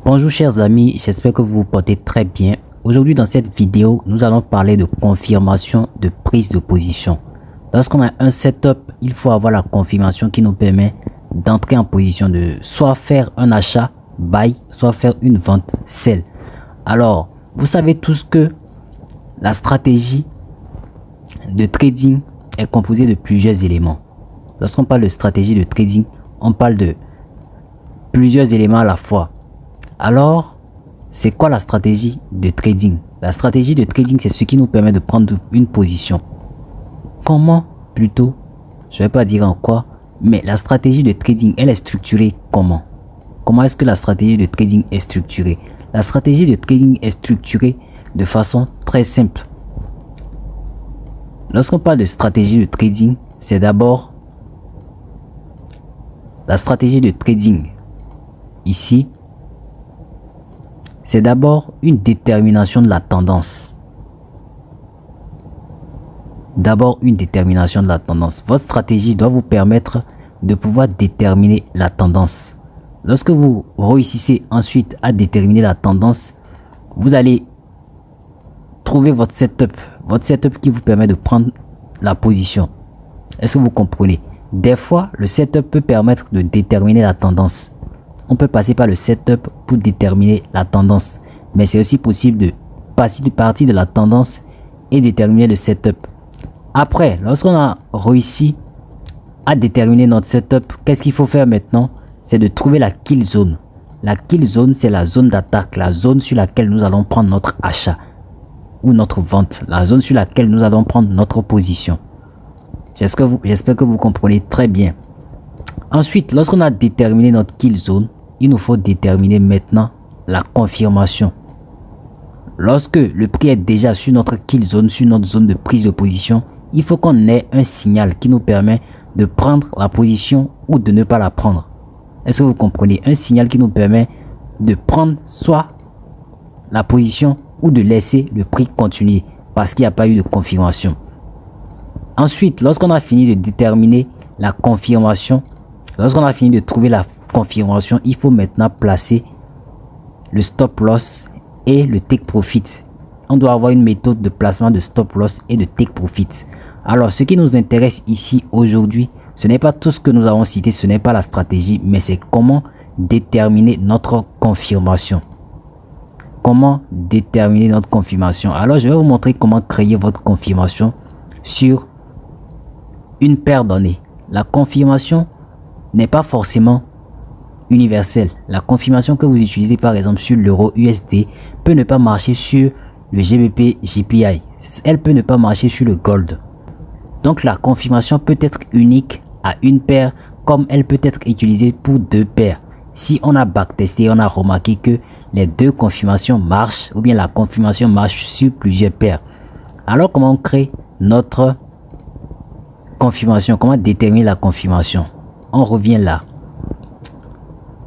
Bonjour chers amis, j'espère que vous vous portez très bien. Aujourd'hui dans cette vidéo, nous allons parler de confirmation de prise de position. Lorsqu'on a un setup, il faut avoir la confirmation qui nous permet d'entrer en position de soit faire un achat, buy, soit faire une vente, sell. Alors, vous savez tous que la stratégie de trading est composée de plusieurs éléments. Lorsqu'on parle de stratégie de trading, on parle de plusieurs éléments à la fois. Alors, c'est quoi la stratégie de trading? La stratégie de trading, c'est ce qui nous permet de prendre une position. Comment plutôt? Je ne vais pas dire en quoi, mais la stratégie de trading, elle est structurée comment? Comment est-ce que la stratégie de trading est structurée? La stratégie de trading est structurée de façon très simple. Lorsqu'on parle de stratégie de trading, c'est d'abord la stratégie de trading. Ici, c'est d'abord une détermination de la tendance. D'abord une détermination de la tendance. Votre stratégie doit vous permettre de pouvoir déterminer la tendance. Lorsque vous réussissez ensuite à déterminer la tendance, vous allez trouver votre setup qui vous permet de prendre la position. Est-ce que vous comprenez? Des fois, le setup peut permettre de déterminer la tendance. On peut passer par le setup pour déterminer la tendance. Mais c'est aussi possible de passer du parti de la tendance et déterminer le setup. Après, lorsqu'on a réussi à déterminer notre setup, qu'est-ce qu'il faut faire maintenant? C'est de trouver la kill zone. La kill zone, c'est la zone d'attaque, la zone sur laquelle nous allons prendre notre achat ou notre vente, la zone sur laquelle nous allons prendre notre position. J'espère que vous comprenez très bien. Ensuite, lorsqu'on a déterminé notre kill zone, il nous faut déterminer maintenant la confirmation. Lorsque le prix est déjà sur notre kill zone, sur notre zone de prise de position, il faut qu'on ait un signal qui nous permet de prendre la position ou de ne pas la prendre. Est-ce que vous comprenez? Un signal qui nous permet de prendre soit la position ou de laisser le prix continuer parce qu'il n'y a pas eu de confirmation. Ensuite, lorsqu'on a fini de déterminer la confirmation, lorsqu'on a fini de trouver la confirmation, il faut maintenant placer le stop loss et le take profit. On doit avoir une méthode de placement de stop loss et de take profit. Alors, ce qui nous intéresse ici aujourd'hui, ce n'est pas tout ce que nous avons cité, ce n'est pas la stratégie, mais c'est comment déterminer notre confirmation. Comment déterminer notre confirmation? Alors, je vais vous montrer comment créer votre confirmation sur une paire donnée. La confirmation n'est pas forcément universelle. La confirmation que vous utilisez par exemple sur l'euro USD peut ne pas marcher sur le GBP JPY. Elle peut ne pas marcher sur le gold. Donc la confirmation peut être unique à une paire comme elle peut être utilisée pour deux paires. Si on a backtesté, on a remarqué que les deux confirmations marchent ou bien la confirmation marche sur plusieurs paires. Alors comment on crée notre confirmation? Comment déterminer la confirmation? On revient là.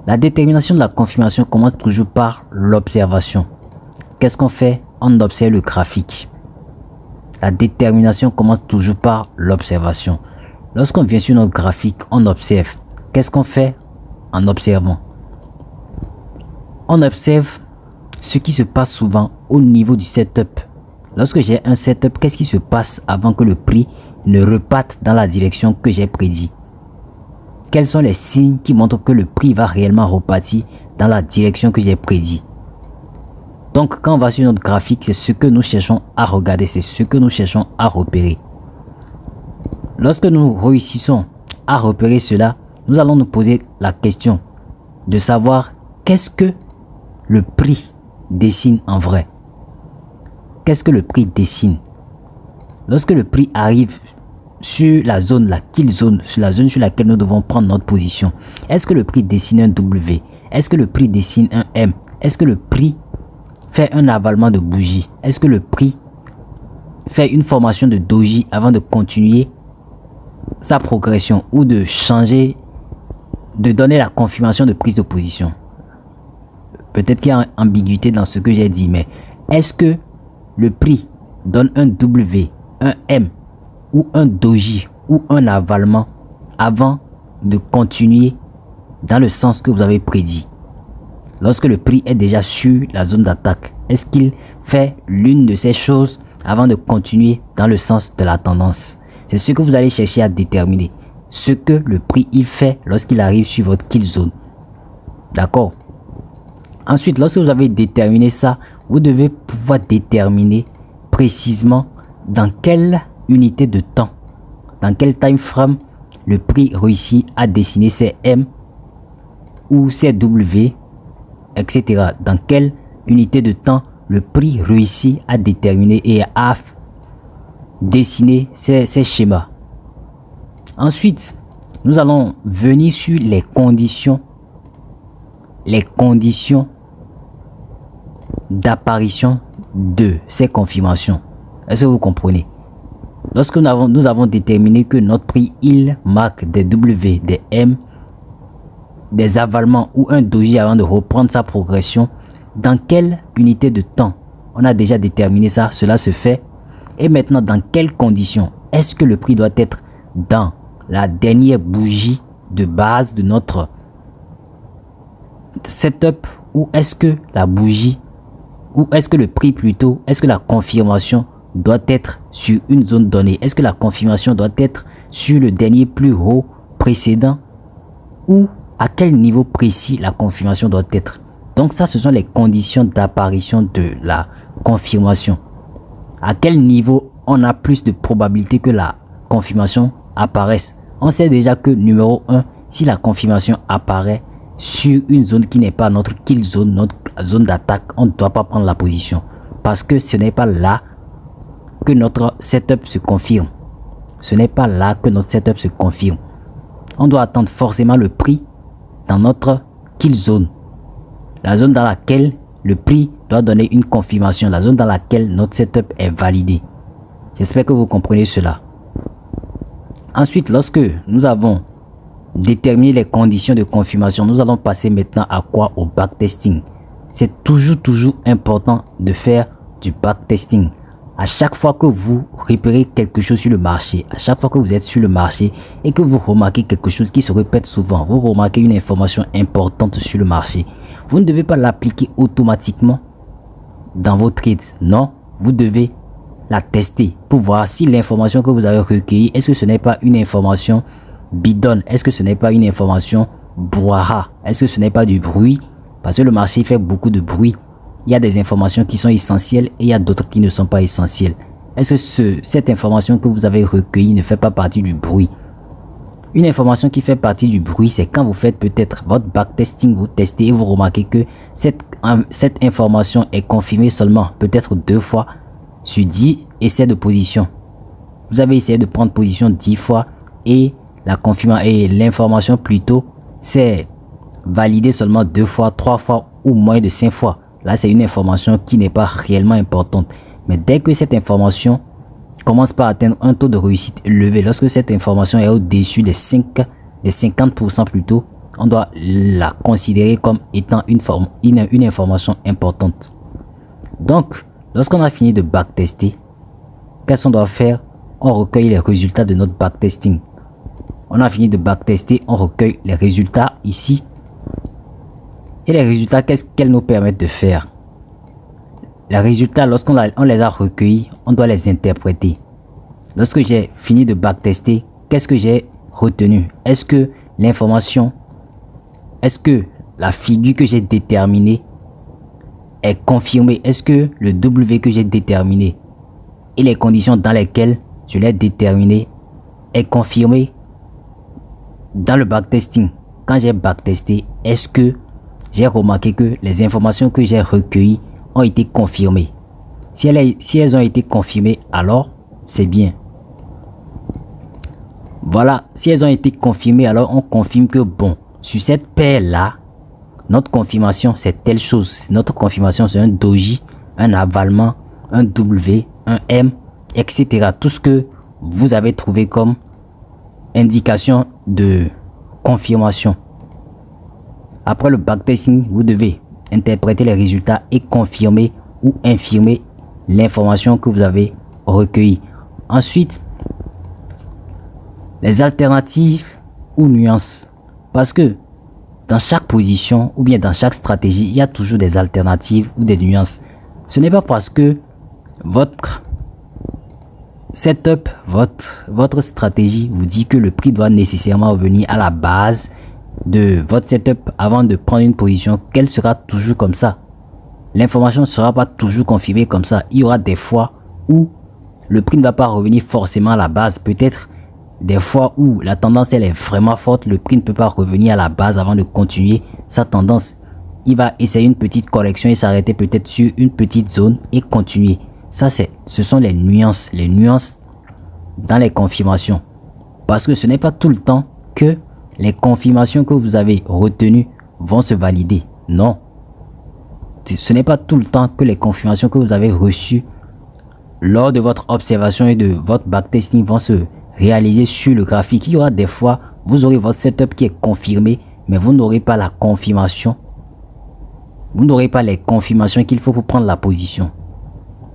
La détermination de la confirmation commence toujours par l'observation. Qu'est-ce qu'on fait? On observe le graphique. La détermination commence toujours par l'observation. Lorsqu'on vient sur notre graphique, on observe. Qu'est-ce qu'on fait en observant? On observe ce qui se passe souvent au niveau du setup. Lorsque j'ai un setup, qu'est-ce qui se passe avant que le prix ne reparte dans la direction que j'ai prédit? Quels sont les signes qui montrent que le prix va réellement repartir dans la direction que j'ai prédit? Donc, quand on va sur notre graphique, c'est ce que nous cherchons à regarder, c'est ce que nous cherchons à repérer. Lorsque nous réussissons à repérer cela, nous allons nous poser la question de savoir qu'est-ce que le prix dessine en vrai. Qu'est-ce que le prix dessine? Lorsque le prix arrive sur la zone, la kill zone, sur la zone sur laquelle nous devons prendre notre position, est-ce que le prix dessine un W? Est-ce que le prix dessine un M? Est-ce que le prix fait un avalement de bougie? Est-ce que le prix fait une formation de doji avant de continuer sa progression ou de changer, de donner la confirmation de prise de position? Peut-être qu'il y a une ambiguïté dans ce que j'ai dit, mais est-ce que le prix donne un W, un M ou un doji ou un avalement avant de continuer dans le sens que vous avez prédit? lorsque le prix est déjà sur la zone d'attaque? Est-ce qu'il fait l'une de ces choses avant de continuer dans le sens de la tendance? C'est ce que vous allez chercher à déterminer. Ce que le prix il fait lorsqu'il arrive sur votre kill zone. D'accord? Ensuite, lorsque vous avez déterminé ça, vous devez pouvoir déterminer précisément dans quelle unité de temps, dans quel time frame le prix réussit à dessiner ses M ou ses W, etc. Dans quelle unité de temps le prix réussit à déterminer et à dessiner ces schémas. Ensuite, nous allons venir sur les conditions d'apparition de ces confirmations. Est-ce que vous comprenez? Lorsque nous avons déterminé que notre prix il marque des W, des M, des avalements ou un doji avant de reprendre sa progression, dans quelle unité de temps? On a déjà déterminé ça, cela se fait. Et maintenant, dans quelles conditions? Est-ce que le prix doit être dans la dernière bougie de base de notre setup, ou est-ce que la bougie, ou est-ce que le prix plutôt, est-ce que la confirmation doit être sur une zone donnée? Est-ce que la confirmation doit être sur le dernier plus haut précédent, ou à quel niveau précis la confirmation doit être? Donc ça, ce sont les conditions d'apparition de la confirmation. À quel niveau on a plus de probabilité que la confirmation apparaisse? On sait déjà que numéro 1, si la confirmation apparaît sur une zone qui n'est pas notre kill zone, notre zone d'attaque, on ne doit pas prendre la position. Parce que ce n'est pas là que notre setup se confirme. Ce n'est pas là que notre setup se confirme. On doit attendre forcément le prix dans notre kill zone. La zone dans laquelle le prix doit donner une confirmation. La zone dans laquelle notre setup est validé. J'espère que vous comprenez cela. Ensuite, lorsque nous avons déterminé les conditions de confirmation, nous allons passer maintenant à quoi? Au backtesting. C'est toujours important de faire du backtesting. À chaque fois que vous repérez quelque chose sur le marché, à chaque fois que vous êtes sur le marché et que vous remarquez quelque chose qui se répète souvent, vous remarquez une information importante sur le marché, vous ne devez pas l'appliquer automatiquement dans vos trades. Non, vous devez la tester pour voir si l'information que vous avez recueillie, est-ce que ce n'est pas une information bidonne? Est-ce que ce n'est pas une information brouhaha? Est-ce que ce n'est pas du bruit? Parce que le marché fait beaucoup de bruit. Il y a des informations qui sont essentielles et il y a d'autres qui ne sont pas essentielles. Est-ce que cette information que vous avez recueillie ne fait pas partie du bruit? Une information qui fait partie du bruit, c'est quand vous faites peut-être votre backtesting, vous testez et vous remarquez que cette information est confirmée seulement peut-être 2 fois sur 10 essais de position. Vous avez essayé de prendre position 10 fois et l'information plutôt c'est validé seulement 2 fois, 3 fois ou moins de 5 fois. Là, c'est une information qui n'est pas réellement importante. Mais dès que cette information commence par atteindre un taux de réussite élevé, lorsque cette information est au-dessus des 50% plutôt, on doit la considérer comme étant une information importante. Donc, lorsqu'on a fini de backtester, qu'est-ce qu'on doit faire? On recueille les résultats de notre backtesting. On a fini de backtester, on recueille les résultats ici. Et les résultats, qu'est-ce qu'elles nous permettent de faire? Les résultats, lorsqu'on les a recueillis, on doit les interpréter. Lorsque j'ai fini de backtester, qu'est-ce que j'ai retenu? Est-ce que l'information, est-ce que la figure que j'ai déterminée est confirmée? Est-ce que le W que j'ai déterminé et les conditions dans lesquelles je l'ai déterminé est confirmé dans le backtesting? Quand j'ai backtesté, est-ce que j'ai remarqué que les informations que j'ai recueillies ont été confirmées? Si elles ont été confirmées, alors c'est bien. Voilà, si elles ont été confirmées, alors on confirme que bon, sur cette paire-là, notre confirmation c'est telle chose. Notre confirmation c'est un doji, un avalement, un W, un M, etc. Tout ce que vous avez trouvé comme indication de confirmation. Après le backtesting, vous devez interpréter les résultats et confirmer ou infirmer l'information que vous avez recueillie. Ensuite, les alternatives ou nuances. Parce que dans chaque position ou bien dans chaque stratégie, il y a toujours des alternatives ou des nuances. Ce n'est pas parce que votre setup, votre stratégie vous dit que le prix doit nécessairement revenir à la base de votre setup avant de prendre une position qu'elle sera toujours comme ça. L'information ne sera pas toujours confirmée comme ça. Il y aura des fois où le prix ne va pas revenir forcément à la base. Peut-être des fois où la tendance elle est vraiment forte, le prix ne peut pas revenir à la base avant de continuer sa tendance. Il va essayer une petite correction et s'arrêter peut-être sur une petite zone et continuer. Ça, ce sont les nuances dans les confirmations. Parce que ce n'est pas tout le temps que les confirmations que vous avez retenues vont se valider. Non. Ce n'est pas tout le temps que les confirmations que vous avez reçues lors de votre observation et de votre backtesting vont se réaliser sur le graphique. Il y aura des fois, vous aurez votre setup qui est confirmé, mais vous n'aurez pas la confirmation. Vous n'aurez pas les confirmations qu'il faut pour prendre la position.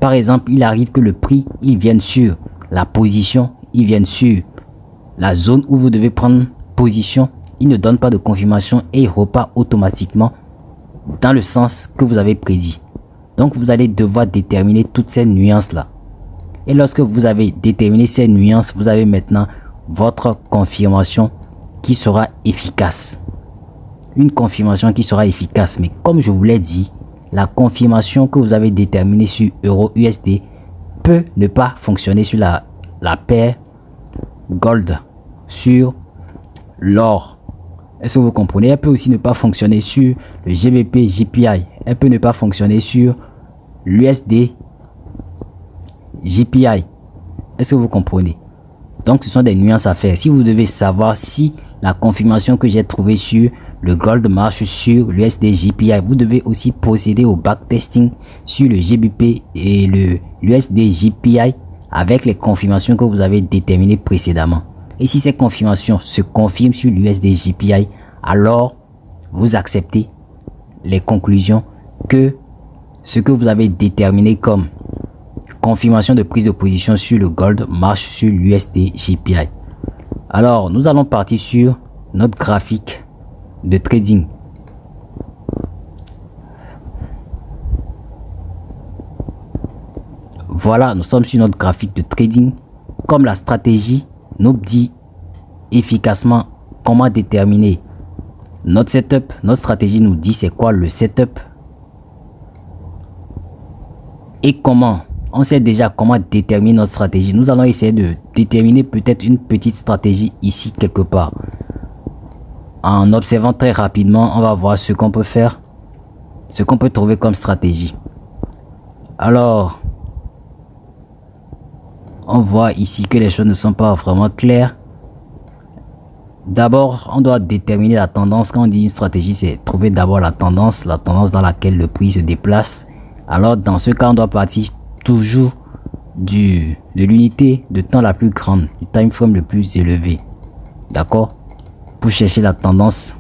Par exemple, il arrive que le prix, il vienne sur la position, il vienne sur la zone où vous devez prendre position. Il ne donne pas de confirmation et il repart automatiquement dans le sens que vous avez prédit. Donc, vous allez devoir déterminer toutes ces nuances-là. Et lorsque vous avez déterminé ces nuances, vous avez maintenant votre confirmation qui sera efficace. Une confirmation qui sera efficace. Mais comme je vous l'ai dit, la confirmation que vous avez déterminée sur Euro-USD peut ne pas fonctionner sur la paire Gold, sur l'or. Est-ce que vous comprenez? Elle peut aussi ne pas fonctionner sur le GBP JPI. Elle peut ne pas fonctionner sur l'USD JPI. Est-ce que vous comprenez? Donc, ce sont des nuances à faire. Si vous devez savoir si la confirmation que j'ai trouvée sur le Gold marche sur l'USD JPI, vous devez aussi procéder au backtesting sur le GBP et l'USD JPI avec les confirmations que vous avez déterminées précédemment. Et si ces confirmations se confirment sur l'USD JPI, alors vous acceptez les conclusions que ce que vous avez déterminé comme confirmation de prise de position sur le Gold marche sur l'USD JPI. Alors, nous allons partir sur notre graphique de trading. Voilà, nous sommes sur notre graphique de trading. Comme la stratégie nous dit efficacement comment déterminer notre setup, notre stratégie nous dit c'est quoi le setup et comment. On sait déjà comment déterminer notre stratégie. Nous allons essayer de déterminer peut-être une petite stratégie ici quelque part. En observant très rapidement, on va voir ce qu'on peut faire, ce qu'on peut trouver comme stratégie. Alors, on voit ici que les choses ne sont pas vraiment claires. D'abord, on doit déterminer la tendance. Quand on dit une stratégie, c'est trouver d'abord la tendance dans laquelle le prix se déplace. Alors, dans ce cas, on doit partir toujours de l'unité de temps la plus grande, du time frame le plus élevé. D'accord? Pour chercher la tendance.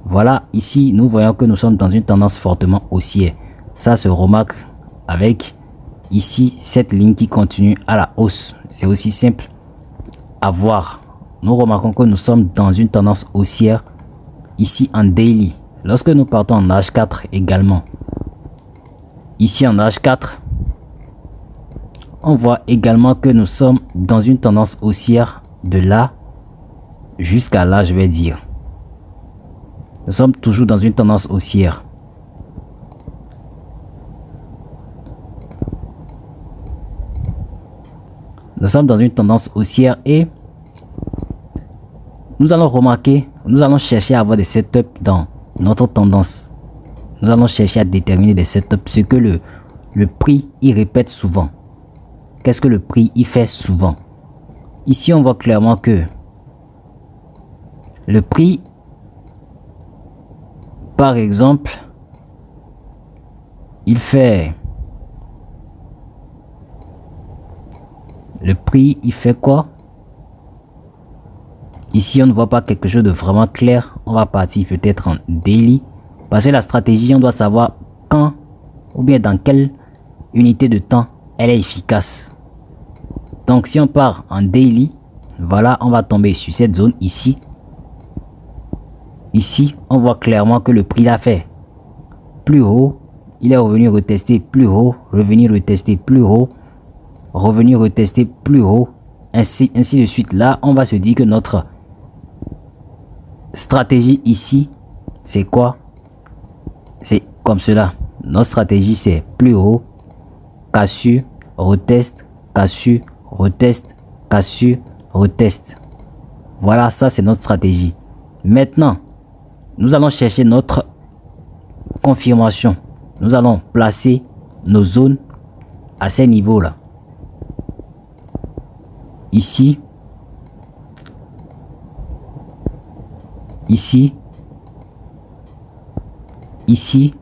Voilà, ici, nous voyons que nous sommes dans une tendance fortement haussière. Ça se remarque avec ici cette ligne qui continue à la hausse. C'est aussi simple à voir. Nous remarquons que nous sommes dans une tendance haussière ici en daily. Lorsque nous partons en H4 également, ici en H4, on voit également que nous sommes dans une tendance haussière de là jusqu'à là, je vais dire. Nous sommes toujours dans une tendance haussière. Nous sommes dans une tendance haussière et nous allons remarquer, nous allons chercher à avoir des setups dans notre tendance. Nous allons chercher à déterminer des setups, ce que le prix y répète souvent. Qu'est-ce que le prix y fait souvent? Ici, on voit clairement que le prix, par exemple, il fait quoi? Ici, on ne voit pas quelque chose de vraiment clair. On va partir peut-être en daily. Parce que la stratégie, on doit savoir quand ou bien dans quelle unité de temps elle est efficace. Donc, si on part en daily, voilà, on va tomber sur cette zone ici. Ici, on voit clairement que le prix l'a fait plus haut. Il est revenu retester plus haut, revenir retester plus haut, revenir retester plus haut, ainsi de suite. Là, on va se dire que notre stratégie ici, c'est quoi? C'est comme cela. Notre stratégie, c'est plus haut, cassure, reteste, cassure, reteste, cassure, reteste. Voilà, ça c'est notre stratégie. Maintenant, nous allons chercher notre confirmation. Nous allons placer nos zones à ces niveaux-là. Ici, ici, ici,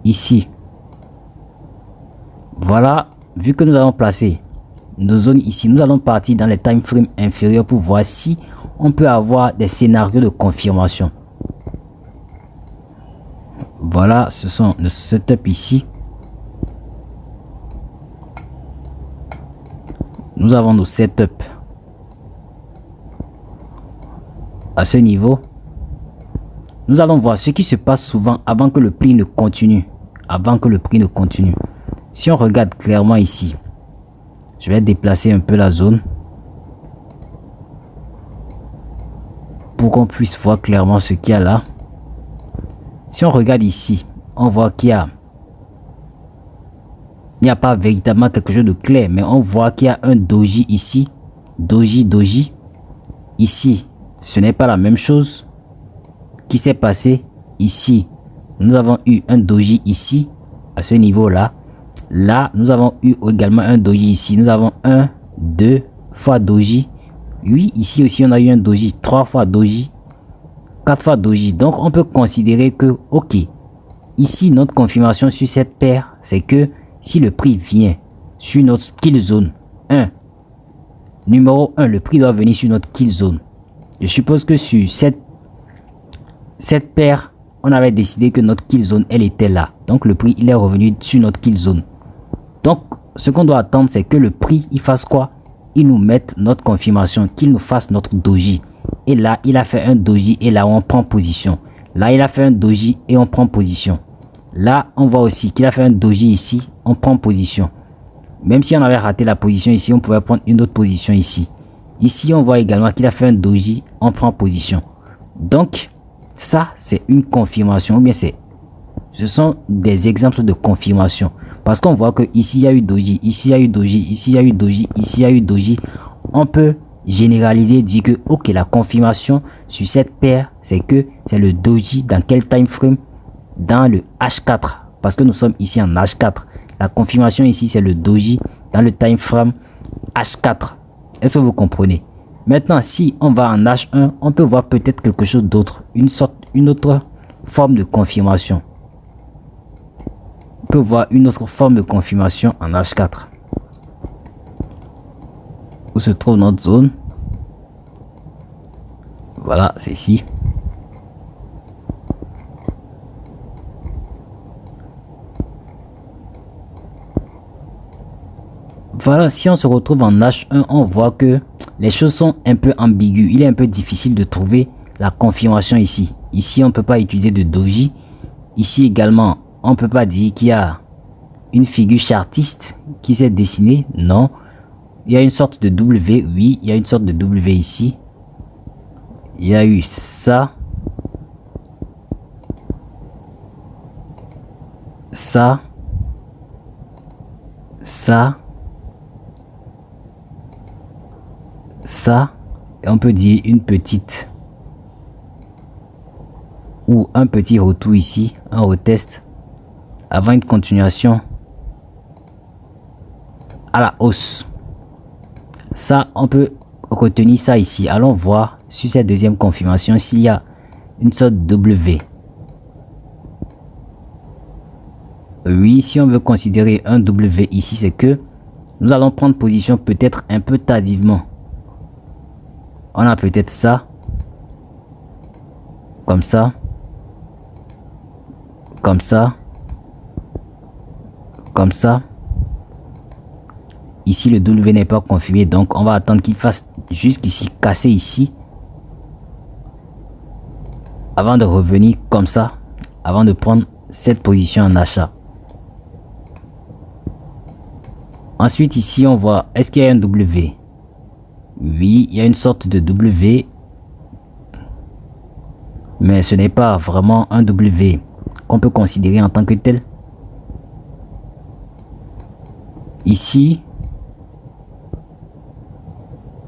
ici. Voilà, vu que nous allons placer nos zones ici, nous allons partir dans les time frames inférieurs pour voir si on peut avoir des scénarios de confirmation. Voilà, ce sont nos setup ici. Nous avons nos setup à ce niveau. Nous allons voir ce qui se passe souvent avant que le prix ne continue. Avant que le prix ne continue. Si on regarde clairement ici, je vais déplacer un peu la zone pour qu'on puisse voir clairement ce qu'il y a là. Si on regarde ici, on voit qu'il n'y a pas véritablement quelque chose de clair, mais on voit qu'il y a un doji ici, doji, doji. Ici, ce n'est pas la même chose qui s'est passé ici. Nous avons eu un doji ici, à ce niveau-là. Là, nous avons eu également un doji ici. Nous avons 1, 2 fois doji. Oui, ici aussi, on a eu un doji, 3 fois doji, 4 fois doji. Donc, on peut considérer que, ok, ici, notre confirmation sur cette paire, c'est que si le prix vient sur notre kill zone 1, numéro 1, le prix doit venir sur notre kill zone. Je suppose que sur cette paire, on avait décidé que notre kill zone, elle était là. Donc, le prix, il est revenu sur notre kill zone. Donc, ce qu'on doit attendre, c'est que le prix, il fasse quoi? Il nous mette notre confirmation, qu'il nous fasse notre doji. Et là, il a fait un doji et là, on prend position. Là, il a fait un doji et on prend position. Là, on voit aussi qu'il a fait un doji ici, on prend position. Même si on avait raté la position ici, on pouvait prendre une autre position ici. Ici, on voit également qu'il a fait un doji, on prend position. Donc, ça, c'est une confirmation. Ou bien ce sont des exemples de confirmation. Parce qu'on voit que ici, il y a eu doji, ici, il y a eu doji, ici, il y a eu doji, ici, il y a eu doji. On peut généraliser, dire que, ok, la confirmation sur cette paire, c'est que c'est le doji dans quel time frame? Dans le H4. Parce que nous sommes ici en H4. La confirmation ici, c'est le doji dans le time frame H4. Est-ce que vous comprenez? Maintenant, si on va en H1, on peut voir peut-être quelque chose d'autre. Une autre forme de confirmation. On peut voir une autre forme de confirmation en H4. Où se trouve notre zone? Voilà, c'est ici. Voilà, si on se retrouve en H1, on voit que les choses sont un peu ambiguës. Il est un peu difficile de trouver la confirmation ici. Ici, on ne peut pas utiliser de doji. Ici également, on ne peut pas dire qu'il y a une figure chartiste qui s'est dessinée. Non. Il y a une sorte de W. Oui, il y a une sorte de W ici. Il y a eu ça. Ça. Ça. Ça, et on peut dire une petite ou un petit retour ici, un retest avant une continuation à la hausse. Ça, on peut retenir ça ici. Allons voir sur cette deuxième confirmation s'il y a une sorte de W. Oui, si on veut considérer un W ici, c'est que nous allons prendre position peut-être un peu tardivement. On a peut-être ça, comme ça, comme ça, comme ça. Ici, le W n'est pas confirmé, donc on va attendre qu'il fasse jusqu'ici, casser ici. avant de revenir comme ça, avant de prendre cette position en achat. Ensuite ici on voit, est-ce qu'il y a un W? Oui, il y a une sorte de W, mais ce n'est pas vraiment un W qu'on peut considérer en tant que tel. Ici,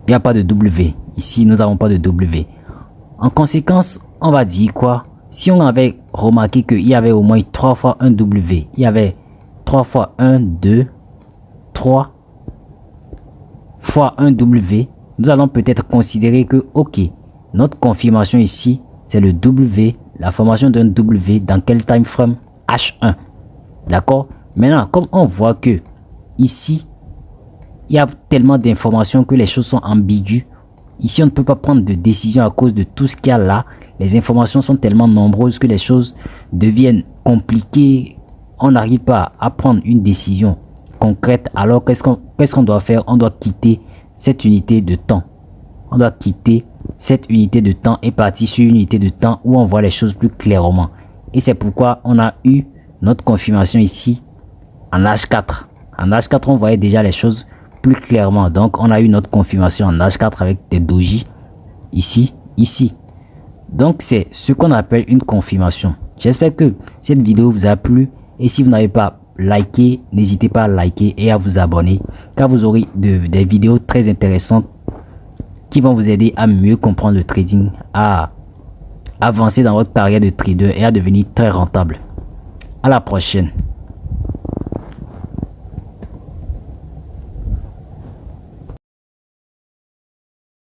il n'y a pas de W. Ici, nous n'avons pas de W. En conséquence, on va dire quoi? Si on avait remarqué qu'il y avait au moins 3 fois un W, il y avait 3 fois 1, 2, 3 fois un W, nous allons peut-être considérer que, ok, notre confirmation ici, c'est le W, la formation d'un W dans quel time frame? H1. D'accord? Maintenant, comme on voit que ici, il y a tellement d'informations que les choses sont ambiguës. Ici, on ne peut pas prendre de décision à cause de tout ce qu'il y a là. Les informations sont tellement nombreuses que les choses deviennent compliquées. On n'arrive pas à prendre une décision concrète. Alors, qu'est-ce qu'on doit faire? On doit quitter cette unité de temps. On doit quitter cette unité de temps et partir sur une unité de temps où on voit les choses plus clairement. Et c'est pourquoi on a eu notre confirmation ici en H4. En H4, on voyait déjà les choses plus clairement. Donc, on a eu notre confirmation en H4 avec des dojis ici, ici. Donc, c'est ce qu'on appelle une confirmation. J'espère que cette vidéo vous a plu. Et si vous n'avez pas liké, n'hésitez pas à liker et à vous abonner, car vous aurez des vidéos très intéressantes qui vont vous aider à mieux comprendre le trading, à avancer dans votre carrière de trader et à devenir très rentable. À la prochaine.